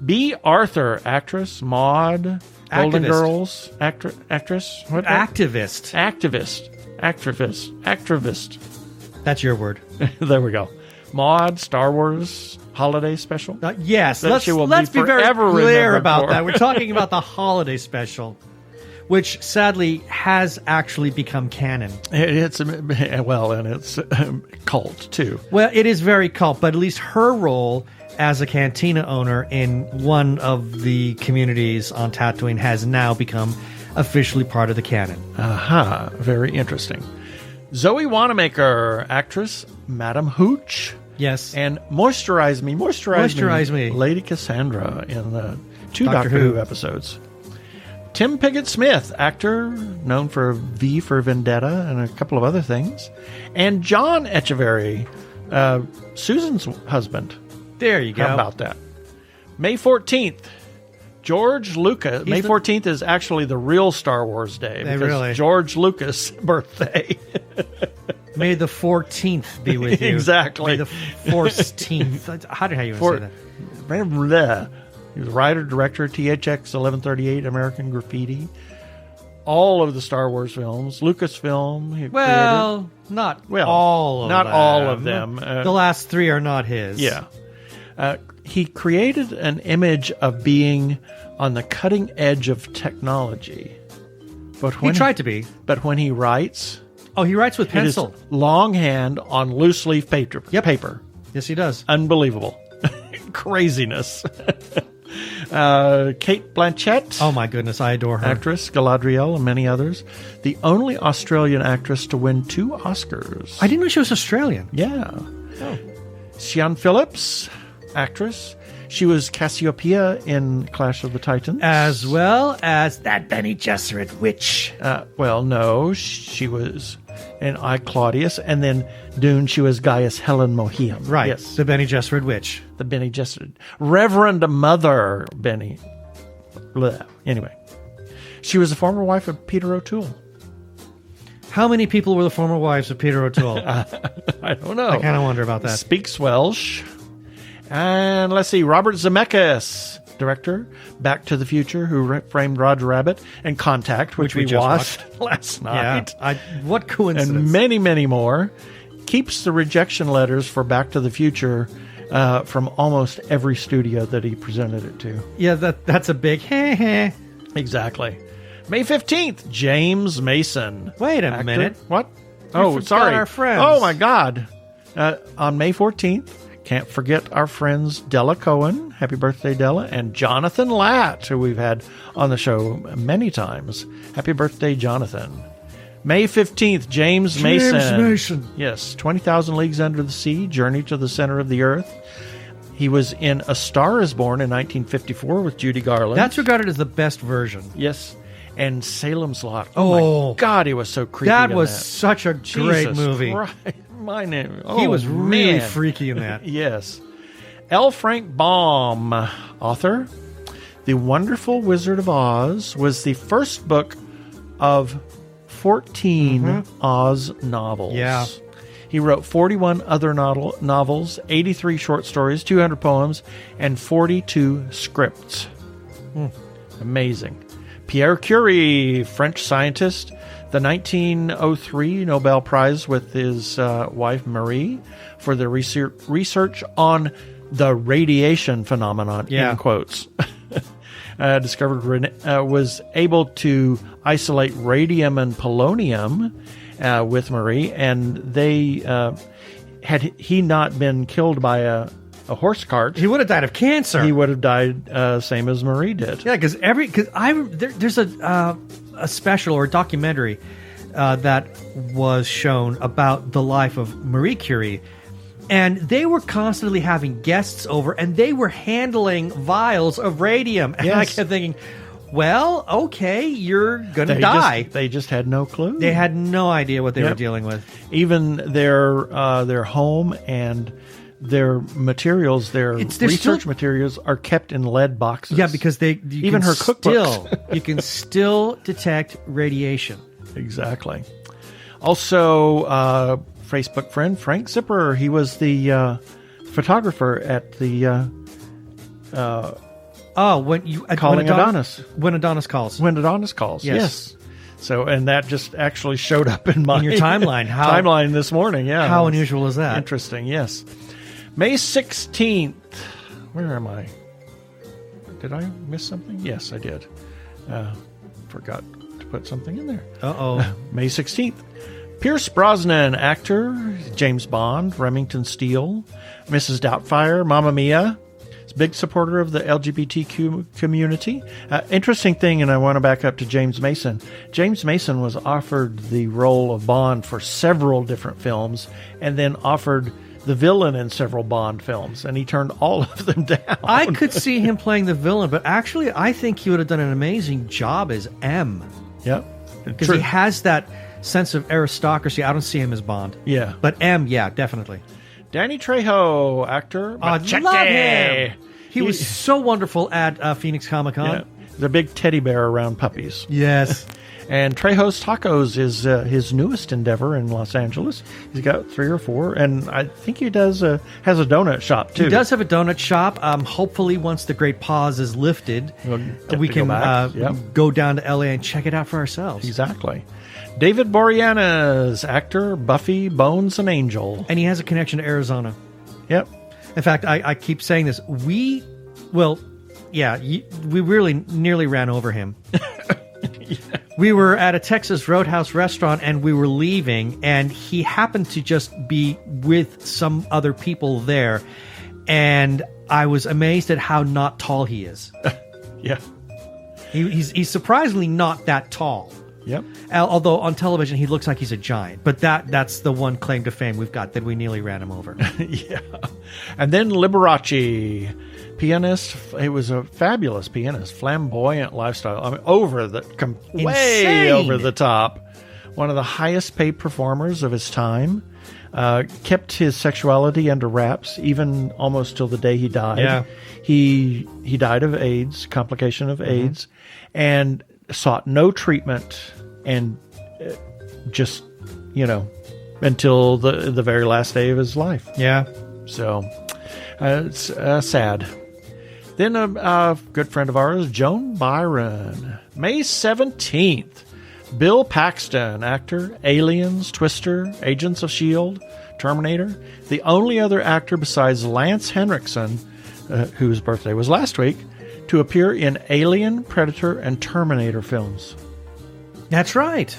B. Arthur, actress, Maud, Golden Girls, actress. What? Activist. Activist. That's your word. There we go. Maud, Star Wars holiday special. Yes, That let's be very forever clear remembered about for. that. We're talking about the holiday special, which sadly has actually become canon. It's and it's cult too. Well, it is very cult, but at least her role as a cantina owner in one of the communities on Tatooine has now become officially part of the canon. Aha, very interesting. Zoe Wanamaker, actress, Madam Hooch. Yes. And Moisturize Me, Lady Cassandra in the 2 Doctor Who episodes. Tim Pigott-Smith, actor, known for V for Vendetta and a couple of other things. And John Echeverry, Susan's husband. There you go. How about that? May 14th, George Lucas. May 14th is actually the real Star Wars day. Because George Lucas' birthday. May the 14th be with you. Exactly. May the 14th. How do you say that? He was writer, director, THX 1138, American Graffiti. All of the Star Wars films. Lucasfilm. He created. Not all of them. The last 3 are not his. Yeah. He created an image of being on the cutting edge of technology. But when he tried to be. But when he writes... Oh, he writes with pencil. It is longhand on loose leaf paper. Yep. Paper. Yes, he does. Unbelievable. Craziness. Kate Blanchett. Oh, my goodness. I adore her. Actress, Galadriel, and many others. The only Australian actress to win 2 Oscars. I didn't know she was Australian. Yeah. Oh. Sian Phillips, actress. She was Cassiopeia in Clash of the Titans. As well as that Bene Gesserit witch. No. She was in I, Claudius. And then Dune, she was Gaius Helen Mohiam. Right. Yes. The Bene Gesserit witch. The Bene Gesserit. Reverend Mother Bene. Blah. Anyway. She was the former wife of Peter O'Toole. How many people were the former wives of Peter O'Toole? I don't know. I kind of wonder about that. Speaks Welsh. And let's see, Robert Zemeckis, director, Back to the Future, who framed Roger Rabbit, and Contact, which we just watched last night. Yeah, what coincidence. And many, many more. Keeps the rejection letters for Back to the Future from almost every studio that he presented it to. Yeah, that's a big heh. Exactly. May 15th, James Mason. Wait a minute. What? You forgot sorry. our friends. Oh, my God. On May 14th, Can't forget our friends Della Cohen, happy birthday Della, and Jonathan Latt, who we've had on the show many times. Happy birthday, Jonathan. May 15th, James Mason. Yes, 20,000 Leagues Under the Sea, Journey to the Center of the Earth. He was in A Star is Born in 1954 with Judy Garland. That's regarded as the best version. Yes. And Salem's Lot. Oh my God, he was so creepy. That was such a great movie. Christ, my name. He was really man. freaky in that. Yes. L. Frank Baum, author. The Wonderful Wizard of Oz was the first book of 14 Oz novels. Yeah. He wrote 41 other novels, 83 short stories, 200 poems, and 42 scripts. Amazing. Pierre Curie, French scientist, the 1903 Nobel Prize with his wife Marie for the research on the radiation phenomenon, in quotes. Discovered was able to isolate radium and polonium with Marie, and they had he not been killed by a horse cart, he would have died of cancer. He would have died same as Marie did. Yeah, because there's a special or a documentary that was shown about the life of Marie Curie. And they were constantly having guests over, and they were handling vials of radium. And I kept thinking, well, okay, you're going to die. They just had no clue. They had no idea what they were dealing with. Even their home and their materials, their research materials, are kept in lead boxes. Yeah, because even her cookbooks. You can still detect radiation. Exactly. Also, Facebook friend Frank Zipper. He was the photographer at the Calling Adonis. When Adonis Calls. When Adonis Calls. Yes. So, and that just actually showed up in my your timeline. Timeline this morning. Yeah. How unusual is that? Interesting. Yes. May 16th. Where am I? Did I miss something? Yes, I did. Forgot to put something in there. May 16th. Pierce Brosnan, actor, James Bond, Remington Steele, Mrs. Doubtfire, Mamma Mia. He's a big supporter of the LGBTQ community. Interesting thing, and I want to back up to James Mason. James Mason was offered the role of Bond for several different films, and then offered the villain in several Bond films, and he turned all of them down. I could see him playing the villain, but actually I think he would have done an amazing job as M. Yep. Because he has that sense of aristocracy. I don't see him as Bond. Yeah. But M, yeah, definitely. Danny Trejo, actor. I love him. He was so wonderful at Phoenix Comic-Con. Yeah. The big teddy bear around puppies. Yes. And Trejo's Tacos is his newest endeavor in Los Angeles. He's got 3 or 4, and I think he has a donut shop too. He does have a donut shop. Hopefully, once the great pause is lifted, we can go down to LA and check it out for ourselves. Exactly. David Boreanaz, actor, Buffy, Bones, and Angel. And he has a connection to Arizona. Yep. In fact, I keep saying this. We really nearly ran over him. We were at a Texas Roadhouse restaurant, and we were leaving, and he happened to just be with some other people there, and I was amazed at how not tall he is. Yeah. He's surprisingly not that tall. Yep. Although on television he looks like he's a giant, but that's the one claim to fame we've got, that we nearly ran him over. Yeah. And then Liberace, pianist. He was a fabulous pianist, flamboyant lifestyle. I mean, way over the top. One of the highest paid performers of his time. Kept his sexuality under wraps, even almost till the day he died. Yeah. He died of AIDS, complication of AIDS, and sought no treatment, and just, until the very last day of his life. Yeah. So it's sad. Then a good friend of ours, Joan Byron. May 17th. Bill Paxton, actor, Aliens, Twister, Agents of S.H.I.E.L.D., Terminator. The only other actor besides Lance Henriksen, whose birthday was last week, to appear in Alien, Predator, and Terminator films. That's right.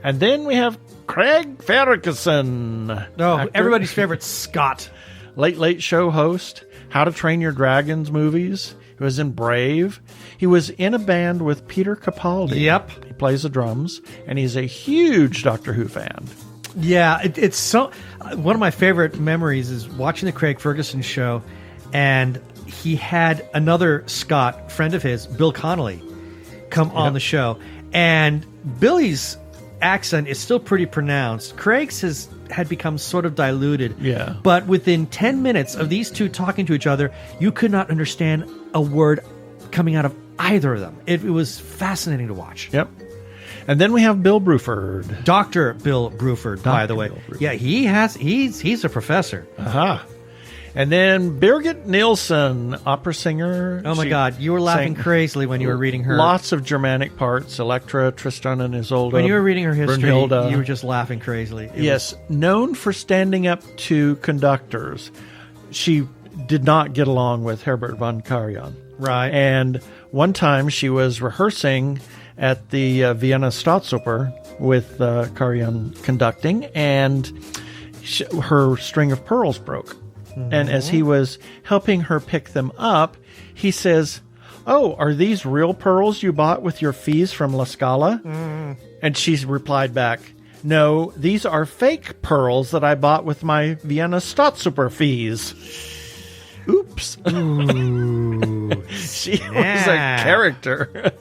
And then we have Craig Ferguson. No, everybody's favorite Scott. Late Late Show host, How to Train Your Dragons movies. He was in Brave. He was in a band with Peter Capaldi. Yep. He plays the drums, and he's a huge Doctor Who fan. Yeah, it's so... One of my favorite memories is watching the Craig Ferguson show, and he had another Scott, friend of his, Bill Connolly, come on the show. And Billy's accent is still pretty pronounced. Craig's had become sort of diluted. Yeah. But within 10 minutes of these two talking to each other, you could not understand a word coming out of either of them. It was fascinating to watch. Yep. And then we have Bill Bruford. Dr. Bill Bruford, by the way. Bill Bruford. Yeah, he's a professor. Aha. And then Birgit Nilsson, opera singer. Oh my She God, you were laughing sang crazily when you were reading her. Lots of Germanic parts. Electra, Tristan and Isolde. When you were reading her history, Brunhilde. you were just laughing crazily. Yes, known for standing up to conductors. She did not get along with Herbert von Karajan. Right. And one time she was rehearsing at the Vienna Staatsoper with Karajan conducting, and her string of pearls broke. Mm-hmm. And as he was helping her pick them up, he says, "Oh, are these real pearls you bought with your fees from La Scala?" Mm. And she replied back, "No, these are fake pearls that I bought with my Vienna Staatsoper fees." Oops. Ooh. She was a character.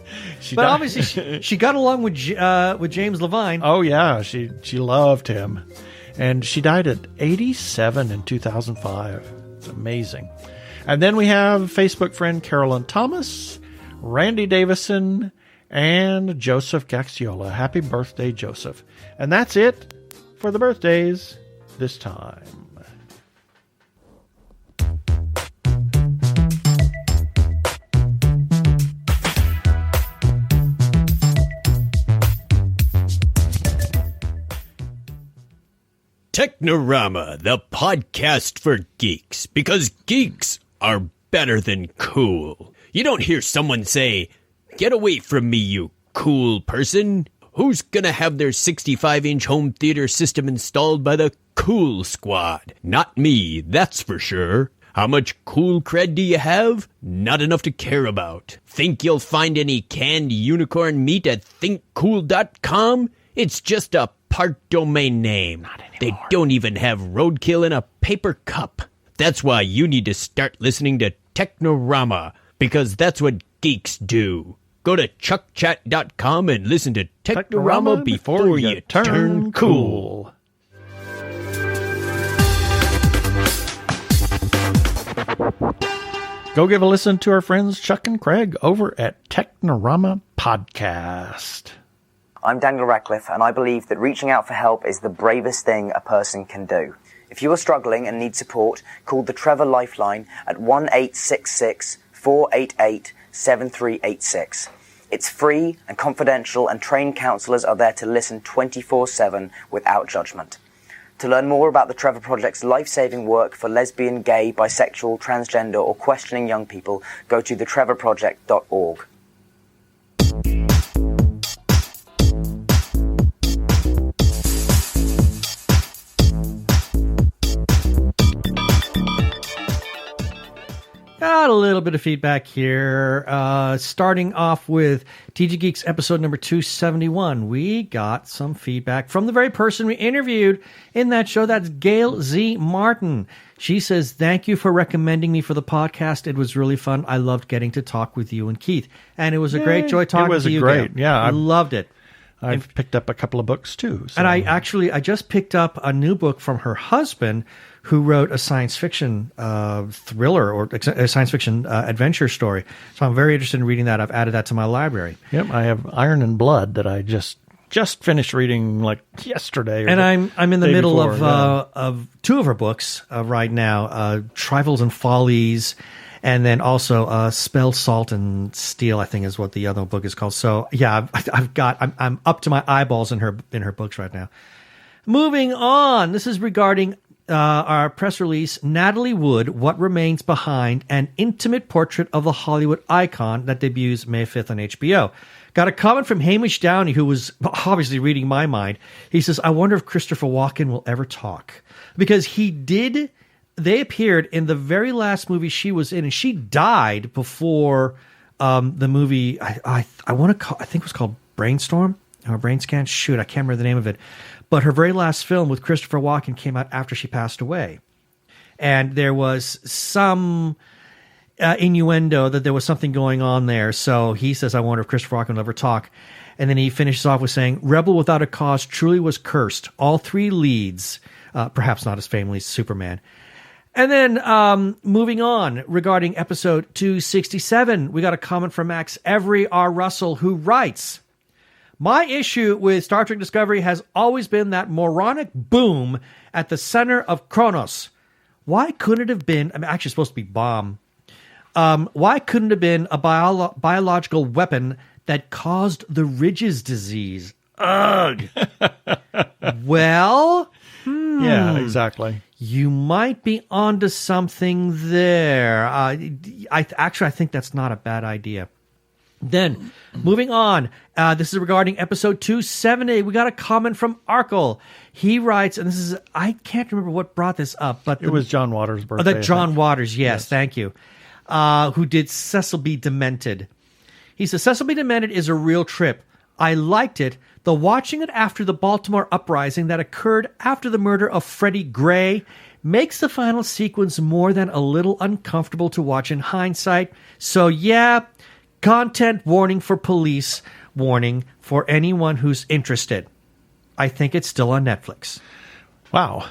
But obviously she got along with James Levine. Oh, yeah. She loved him. And she died at 87 in 2005. It's amazing. And then we have Facebook friend Carolyn Thomas, Randy Davison, and Joseph Gaxiola. Happy birthday, Joseph. And that's it for the birthdays this time. Technorama, the podcast for geeks, because geeks are better than cool. You don't hear someone say, "Get away from me, you cool person." Who's gonna have their 65-inch home theater system installed by the Cool Squad? Not me, that's for sure. How much cool cred do you have? Not enough to care about. Think you'll find any canned unicorn meat at thinkcool.com? It's just a part domain name. They don't even have roadkill in a paper cup. That's why you need to start listening to Technorama, because that's what geeks do. Go to chuckchat.com and listen to Technorama before you turn cool. Go give a listen to our friends Chuck and Craig over at Technorama Podcast. I'm Daniel Radcliffe, and I believe that reaching out for help is the bravest thing a person can do. If you are struggling and need support, call the Trevor Lifeline at 1-866-488-7386. It's free and confidential, and trained counsellors are there to listen 24/7 without judgment. To learn more about the Trevor Project's life-saving work for lesbian, gay, bisexual, transgender, or questioning young people, go to thetrevorproject.org. Got a little bit of feedback here. Starting off with TG Geeks episode number 271. We got some feedback from the very person we interviewed in that show. That's Gail Z. Martin. She says, "Thank you for recommending me for the podcast. It was really fun. I loved getting to talk with you and Keith. And it was a great joy talking to you, great. Gail. Yeah, I loved it. I've picked up a couple of books too. So. And I just picked up a new book from her husband, who wrote a science fiction thriller or a science fiction adventure story. So I'm very interested in reading that. I've added that to my library. Yep, I have Iron and Blood that I just finished reading like yesterday. And I'm in the middle before, of two of her books right now, Trifles and Follies, and then also Spell, Salt, and Steel, I think is what the other book is called. So yeah, I'm up to my eyeballs in her books right now. Moving on, this is regarding our press release, Natalie Wood, What Remains Behind, an intimate portrait of the Hollywood icon that debuts May 5th on HBO. Got a comment from Hamish Downey, who was obviously reading my mind. He says, "I wonder if Christopher Walken will ever talk." Because he did they appeared in the very last movie she was in, and she died before the movie. I think it was called Brainstorm or Brain Scan. Shoot, I can't remember the name of it. But her very last film with Christopher Walken came out after she passed away, and there was some innuendo that there was something going on there. So he says, "I wonder if Christopher Walken will ever talk." And then he finishes off with saying, "Rebel Without a Cause truly was cursed. All three leads, perhaps not as famous as Superman." And then moving on, regarding episode 267, we got a comment from Max Every R. Russell, who writes, "My issue with Star Trek Discovery has always been that moronic boom at the center of Kronos. Why couldn't it have been, actually it's supposed to be bomb. Why couldn't it have been a biological weapon that caused the Ridges disease?" Ugh. Well, Yeah, exactly. you might be onto something there. I think that's not a bad idea. Then, moving on, this is regarding episode 270. We got a comment from Arkle. He writes, and this is, I can't remember what brought this up, but It was John Waters' birthday. that John Waters, yes, thank you, who did Cecil B. Demented. He says, "Cecil B. Demented is a real trip. I liked it, though watching it after the Baltimore uprising that occurred after the murder of Freddie Gray makes the final sequence more than a little uncomfortable to watch in hindsight. So yeah, content warning for police, warning for anyone who's interested. I think it's still on Netflix." Wow.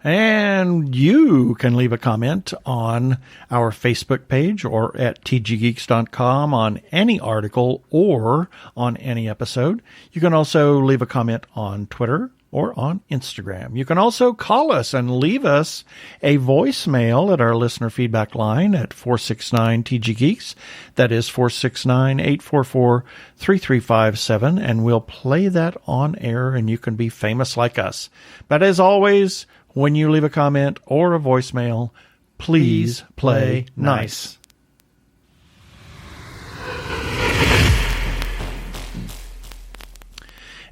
And you can leave a comment on our Facebook page or at tggeeks.com on any article or on any episode. You can also leave a comment on Twitter or on Instagram. You can also call us and leave us a voicemail at our listener feedback line at 469-TG-Geeks. That is 469-844-3357, and we'll play that on air, and you can be famous like us. But as always, when you leave a comment or a voicemail, please play nice.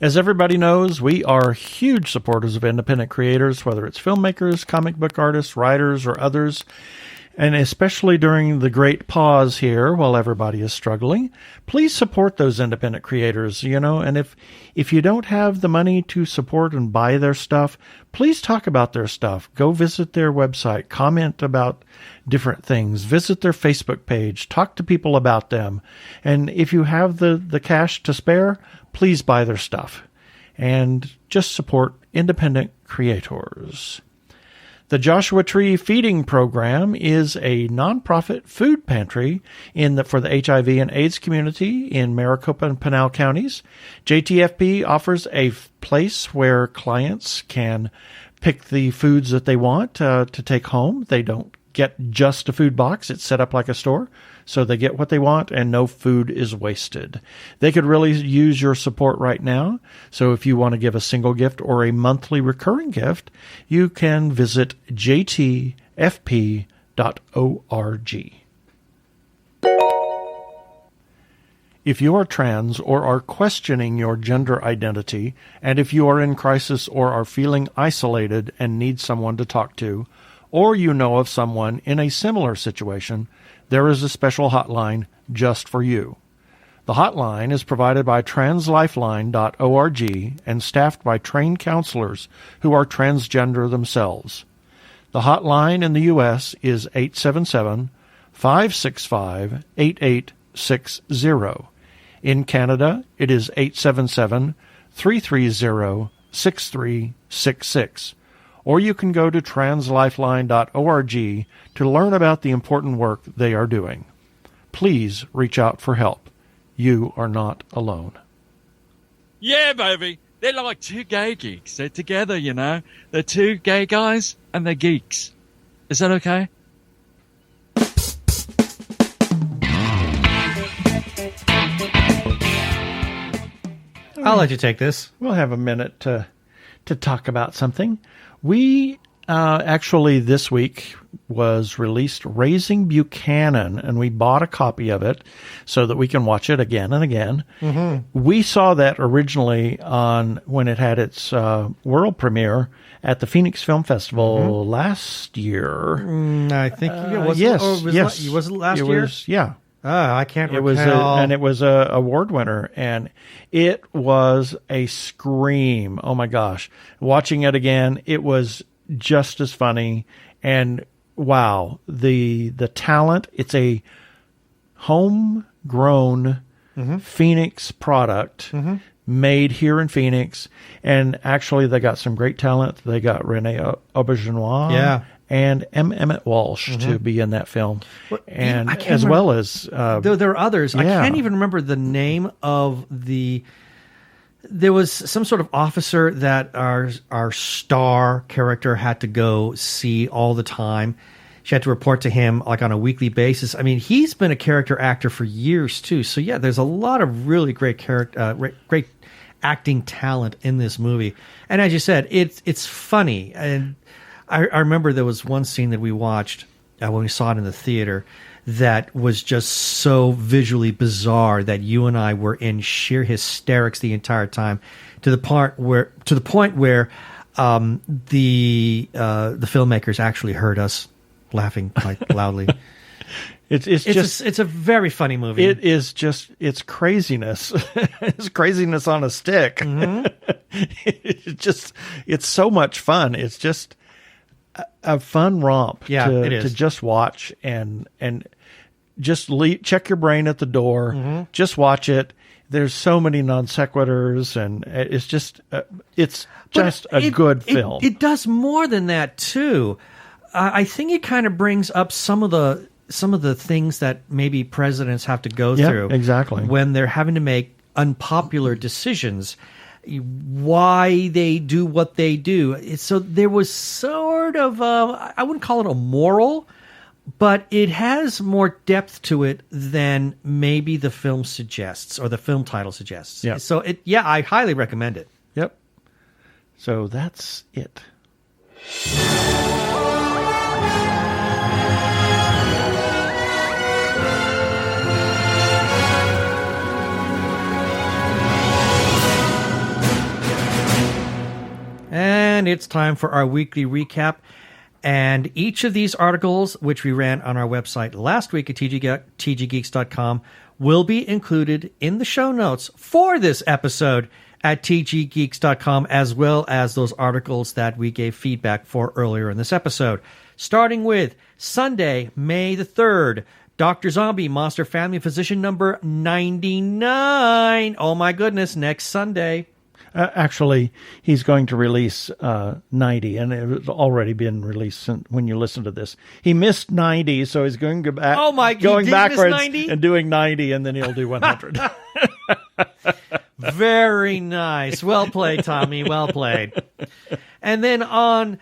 As everybody knows, we are huge supporters of independent creators, whether it's filmmakers, comic book artists, writers, or others. And especially during the great pause here while everybody is struggling, please support those independent creators, and if you don't have the money to support and buy their stuff, please talk about their stuff. Go visit their website, comment about different things, visit their Facebook page, talk to people about them. And if you have the cash to spare, please buy their stuff and just support independent creators. The Joshua Tree Feeding Program is a nonprofit food pantry for the HIV and AIDS community in Maricopa and Pinal counties. JTFP offers a place where clients can pick the foods that they want to take home. They don't get just a food box. It's set up like a store, so they get what they want and no food is wasted. They could really use your support right now. So if you want to give a single gift or a monthly recurring gift, you can visit jtfp.org. If you are trans or are questioning your gender identity, and if you are in crisis or are feeling isolated and need someone to talk to, or you know of someone in a similar situation, there is a special hotline just for you. The hotline is provided by translifeline.org and staffed by trained counselors who are transgender themselves. The hotline in the U.S. is 877-565-8860. In Canada, it is 877-330-6366. Or you can go to translifeline.org to learn about the important work they are doing. Please reach out for help. You are not alone. Yeah, baby. They're like two gay geeks. They're together, They're two gay guys and they're geeks. Is that okay? I'll let you take this. We'll have a minute to talk about something. We Actually, this week was released Raising Buchanan, and we bought a copy of it so that we can watch it again and again. Mm-hmm. We saw that originally when it had its world premiere at the Phoenix Film Festival last year. I think was yes, was it last year? Yeah. I can't recall. And it was a award winner, and it was a scream. Oh my gosh. Watching it again, it was just as funny, and wow, the talent. It's a homegrown Phoenix product made here in Phoenix, and actually they got some great talent. They got Renee Auberjonois and M. Emmett Walsh to be in that film, and as well as there are others. I can't even remember the name of the. There was some sort of officer that our star character had to go see all the time. She had to report to him like on a weekly basis. I mean, he's been a character actor for years too. So yeah, there's a lot of really great great acting talent in this movie. And as you said, it's funny. And I remember there was one scene that we watched when we saw it in the theater that was just so visually bizarre that you and I were in sheer hysterics the entire time, to the point where the filmmakers actually heard us laughing quite loudly. It's a very funny movie. It is just, it's craziness. It's craziness on a stick. Mm-hmm. It's so much fun. It's just a fun romp to just watch and just check your brain at the door. Mm-hmm. Just watch it. There's so many non sequiturs, and it's just a good film. It does more than that too. I think it kind of brings up some of the things that maybe presidents have to go through exactly when they're having to make unpopular decisions. Why they do what they do. So there was sort of I wouldn't call it a moral, but it has more depth to it than maybe the film suggests or the film title suggests. Yeah. So I highly recommend it. Yep. So that's it. And it's time for our weekly recap. And each of these articles, which we ran on our website last week at tggeeks.com, will be included in the show notes for this episode at tggeeks.com, as well as those articles that we gave feedback for earlier in this episode. Starting with Sunday, May the 3rd, Dr. Zombie, Monster Family Physician number 99. Oh my goodness, next Sunday. Actually, he's going to release 90, and it's already been released when you listen to this. He missed 90, so he's going to go back. Oh my! Going backwards 90? And doing 90, and then he'll do 100. Very nice. Well played, Tommy. Well played. And then on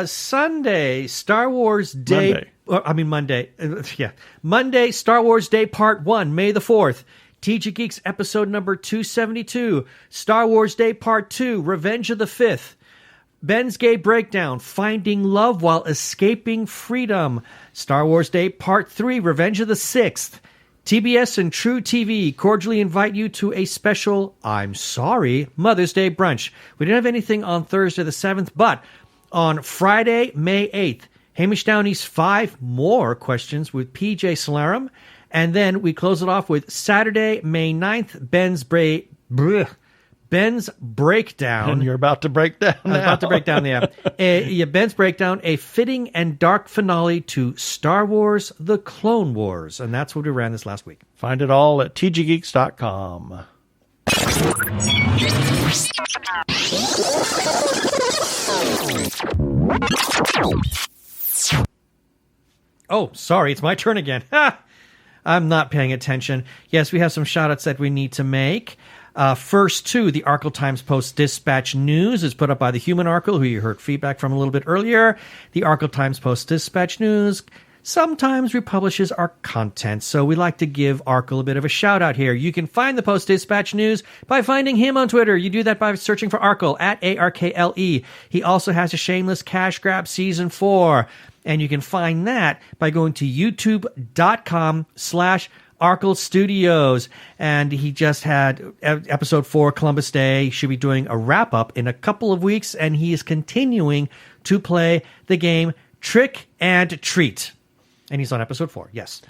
Sunday, Star Wars Day. Monday. Monday, Star Wars Day Part 1, May the 4th. TG Geeks episode number 272, Star Wars Day Part 2, Revenge of the Fifth, Ben's Gay Breakdown, Finding Love While Escaping Freedom, Star Wars Day Part 3, Revenge of the Sixth, TBS and True TV cordially invite you to a special, I'm sorry, Mother's Day brunch. We didn't have anything on Thursday the 7th, but on Friday, May 8th, Hamish Downey's 5 more questions with PJ Solarum. And then we close it off with Saturday, May 9th, Ben's Breakdown. And you're about to break down now. I'm about to break down, Ben's Breakdown, a fitting and dark finale to Star Wars The Clone Wars. And that's what we ran this last week. Find it all at tggeeks.com. Oh, sorry, it's my turn again. I'm not paying attention. Yes, we have some shout-outs that we need to make. First, the Arkle Times Post-Dispatch News is put up by the Human Arkle, who you heard feedback from a little bit earlier. The Arkle Times Post-Dispatch News sometimes republishes our content, so we like to give Arkle a bit of a shout out here. You can find the Post-Dispatch News by finding him on Twitter. You do that by searching for Arkle at ARKLE. He also has a Shameless Cash Grab Season 4, and you can find that by going to youtube.com/Arkle Studios. And he just had episode 4, Columbus Day. Should be doing a wrap up in a couple of weeks, and he is continuing to play the game Trick and Treat. And he's on episode 4. Yes.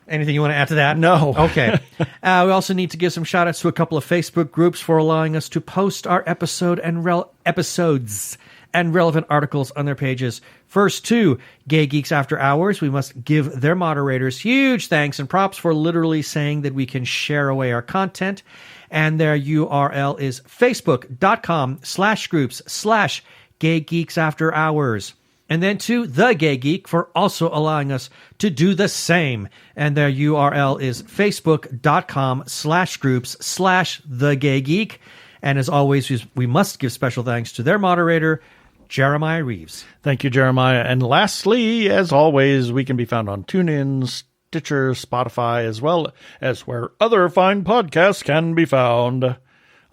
Anything you want to add to that? No. Okay. We also need to give some shout outs to a couple of Facebook groups for allowing us to post our episodes and relevant articles on their pages. First, Two Gay Geeks After Hours. We must give their moderators huge thanks and props for literally saying that we can share away our content. And their URL is facebook.com/groups/Gay Geeks After Hours. And then to The Gay Geek for also allowing us to do the same. And their URL is facebook.com/groups/The Gay Geek. And as always, we must give special thanks to their moderator, Jeremiah Reeves. Thank you, Jeremiah. And lastly, as always, we can be found on TuneIn, Stitcher, Spotify, as well as where other fine podcasts can be found.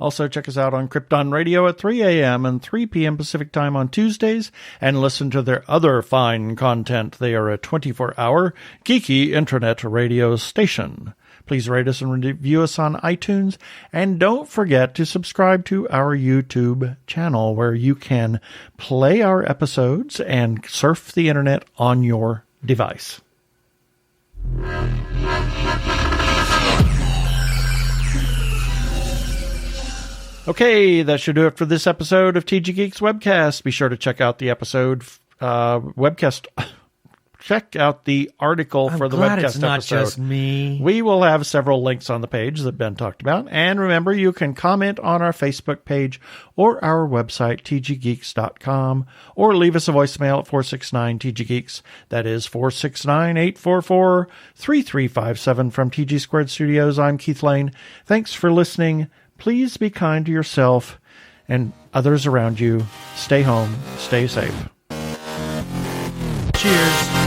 Also, check us out on Krypton Radio at 3 a.m. and 3 p.m. Pacific Time on Tuesdays, and listen to their other fine content. They are a 24-hour geeky internet radio station. Please rate us and review us on iTunes, and don't forget to subscribe to our YouTube channel, where you can play our episodes and surf the internet on your device. Okay, that should do it for this episode of TG Geeks Webcast. Be sure to check out the episode webcast. Check out the article for the glad webcast it's not episode. just me. We will have several links on the page that Ben talked about. And remember, you can comment on our Facebook page or our website, tggeeks.com, or leave us a voicemail at 469-TG-GEEKS. That is 469-844-3357 from TG Squared Studios. I'm Keith Lane. Thanks for listening. Please be kind to yourself and others around you. Stay home. Stay safe. Cheers.